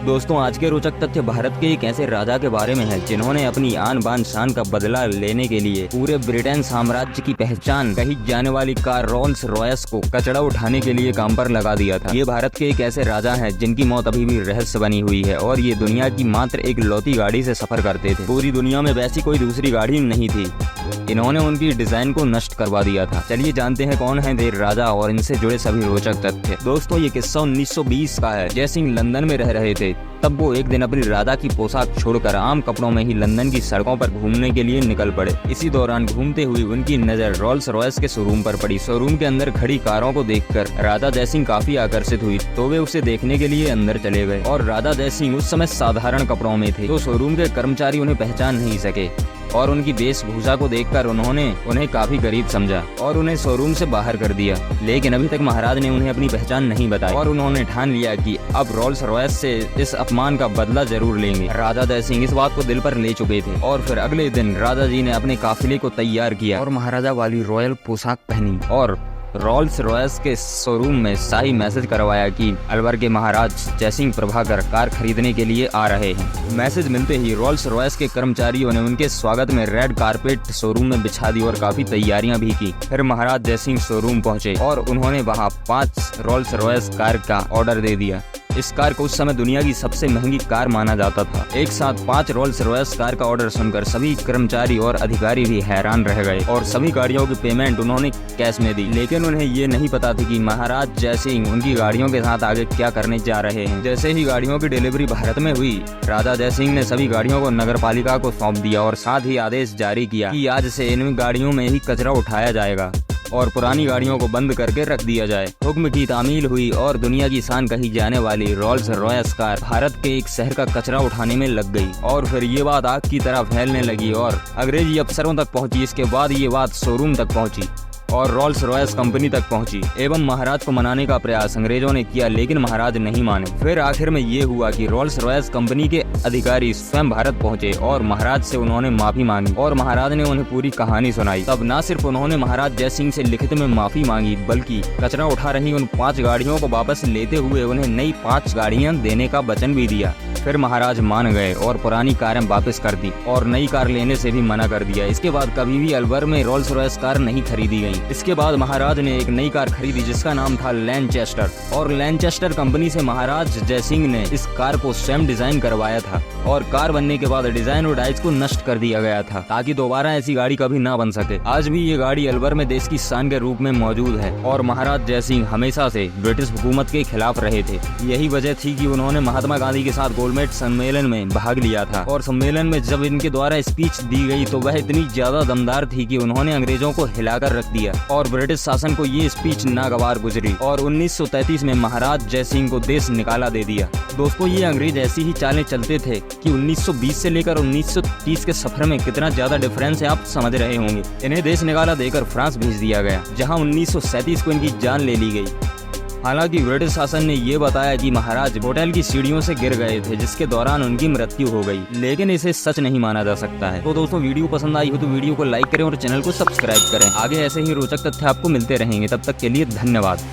दोस्तों आज के रोचक तथ्य भारत के एक ऐसे राजा के बारे में है जिन्होंने अपनी आन बान शान का बदला लेने के लिए पूरे ब्रिटेन साम्राज्य की पहचान कही जाने वाली कार रोल्स रॉयस को कचड़ा उठाने के लिए काम पर लगा दिया था। ये भारत के एक ऐसे राजा हैं जिनकी मौत अभी भी रहस्य बनी हुई है और ये दुनिया की मात्र एक लौती गाड़ी से सफर करते थे। पूरी दुनिया में वैसी कोई दूसरी गाड़ी नहीं थी। इन्होंने उनकी डिजाइन को नष्ट करवा दिया था। चलिए जानते हैं कौन है ये राजा और इनसे जुड़े सभी रोचक तथ्य। दोस्तों ये किस्सा 1920 का है। जय सिंह लंदन में रह रहे थे तब वो एक दिन अपनी राजा की पोशाक छोड़कर आम कपड़ों में ही लंदन की सड़कों पर घूमने के लिए निकल पड़े। इसी दौरान घूमते हुए उनकी नजर रोल्स रॉयस के शोरूम पर पड़ी। शोरूम के अंदर खड़ी कारों को देखकर राजा जय सिंह काफी आकर्षित हुई तो वे उसे देखने के लिए अंदर चले गए। और राजा जय सिंह उस समय साधारण कपड़ों में थे तो शोरूम के कर्मचारी उन्हें पहचान नहीं सके और उनकी वेशभूषा को देखकर उन्होंने उन्हें काफी गरीब समझा और उन्हें शोरूम से बाहर कर दिया। लेकिन अभी तक महाराज ने उन्हें अपनी पहचान नहीं बताई और उन्होंने ठान लिया कि अब रोल्स रॉयस से इस अपमान का बदला जरूर लेंगे। राजा जय सिंह इस बात को दिल पर ले चुके थे और फिर अगले दिन राजा जी ने अपने काफिले को तैयार किया और महाराजा वाली रॉयल पोशाक पहनी और रोल्स रॉयस के शोरूम में शाही मैसेज करवाया कि अलवर के महाराज जय सिंह प्रभाकर कार खरीदने के लिए आ रहे हैं। मैसेज मिलते ही रोल्स रॉयस के कर्मचारियों ने उनके स्वागत में रेड कारपेट शोरूम में बिछा दी और काफी तैयारियां भी की। फिर महाराज जय सिंह शोरूम पहुंचे और उन्होंने वहां 5 रोल्स रॉयस कार का ऑर्डर दे दिया। इस कार को उस समय दुनिया की सबसे महंगी कार माना जाता था। एक साथ 5 रोल्स रॉयस कार का ऑर्डर सुनकर सभी कर्मचारी और अधिकारी भी हैरान रह गए और सभी गाड़ियों की पेमेंट उन्होंने कैश में दी। लेकिन उन्हें ये नहीं पता थी कि महाराज जय सिंह उनकी गाड़ियों के साथ आगे क्या करने जा रहे हैं। जैसे ही गाड़ियों की डिलीवरी भारत में हुई, राजा जय सिंह ने सभी गाड़ियों को नगर पालिका को सौंप दिया और साथ ही आदेश जारी किया कि आज से इन गाड़ियों में ही कचरा उठाया जाएगा और पुरानी गाड़ियों को बंद करके रख दिया जाए। हुक्म की तामील हुई और दुनिया की शान कही जाने वाली रोल्स रॉयस कार भारत के एक शहर का कचरा उठाने में लग गई और फिर ये बात आग की तरह फैलने लगी और अंग्रेजी अफसरों तक पहुंची। इसके बाद ये बात शोरूम तक पहुंची और रोल्स रॉयस कंपनी तक पहुंची एवं महाराज को मनाने का प्रयास अंग्रेजों ने किया लेकिन महाराज नहीं माने। फिर आखिर में ये हुआ कि रोल्स रॉयस कंपनी के अधिकारी स्वयं भारत पहुंचे और महाराज से उन्होंने माफी मांगी और महाराज ने उन्हें पूरी कहानी सुनाई। तब न सिर्फ उन्होंने महाराज जय सिंह से लिखित में माफी मांगी बल्कि कचरा उठा रही उन 5 गाड़ियों को वापस लेते हुए उन्हें नई 5 गाड़ियां देने का वचन भी दिया। फिर महाराज मान गए और पुरानी कारें वापस कर दी और नई कार लेने से भी मना कर दिया। इसके बाद कभी भी अलवर में रोल्स रॉयस कार नहीं खरीदी गई। इसके बाद महाराज ने एक नई कार खरीदी जिसका नाम था लैनचेस्टर और लैनचेस्टर कंपनी से महाराज जय सिंह ने इस कार को स्वयं डिजाइन करवाया था और कार बनने के बाद डिजाइन और डाइज को नष्ट कर दिया गया था ताकि दोबारा ऐसी गाड़ी कभी ना बन सके। आज भी ये गाड़ी अलवर में देश की शान के रूप में मौजूद है और महाराज जय सिंह हमेशा से ब्रिटिश हुकूमत के खिलाफ रहे थे। यही वजह थी कि उन्होंने महात्मा गांधी के साथ गोलमेज सम्मेलन में भाग लिया था और सम्मेलन में जब इनके द्वारा स्पीच दी गई तो वह इतनी ज्यादा दमदार थी कि उन्होंने अंग्रेजों को हिलाकर रख दिया और ब्रिटिश शासन को ये स्पीच नागवार गुजरी और 1933 में महाराज जय सिंह को देश निकाला दे दिया। दोस्तों ये अंग्रेज ऐसी ही चालें चलते थे कि 1920 से लेकर 1930 के सफर में कितना ज्यादा डिफरेंस है आप समझ रहे होंगे। इन्हें देश निकाला देकर फ्रांस भेज दिया गया जहां 1937 को इनकी जान ले ली गई। हालांकि ब्रिटिश शासन ने ये बताया कि महाराज होटल की सीढ़ियों से गिर गए थे जिसके दौरान उनकी मृत्यु हो गई, लेकिन इसे सच नहीं माना जा सकता है। तो दोस्तों वीडियो पसंद आई हो तो वीडियो को लाइक करें और चैनल को सब्सक्राइब करें। आगे ऐसे ही रोचक तथ्य आपको मिलते रहेंगे। तब तक के लिए धन्यवाद।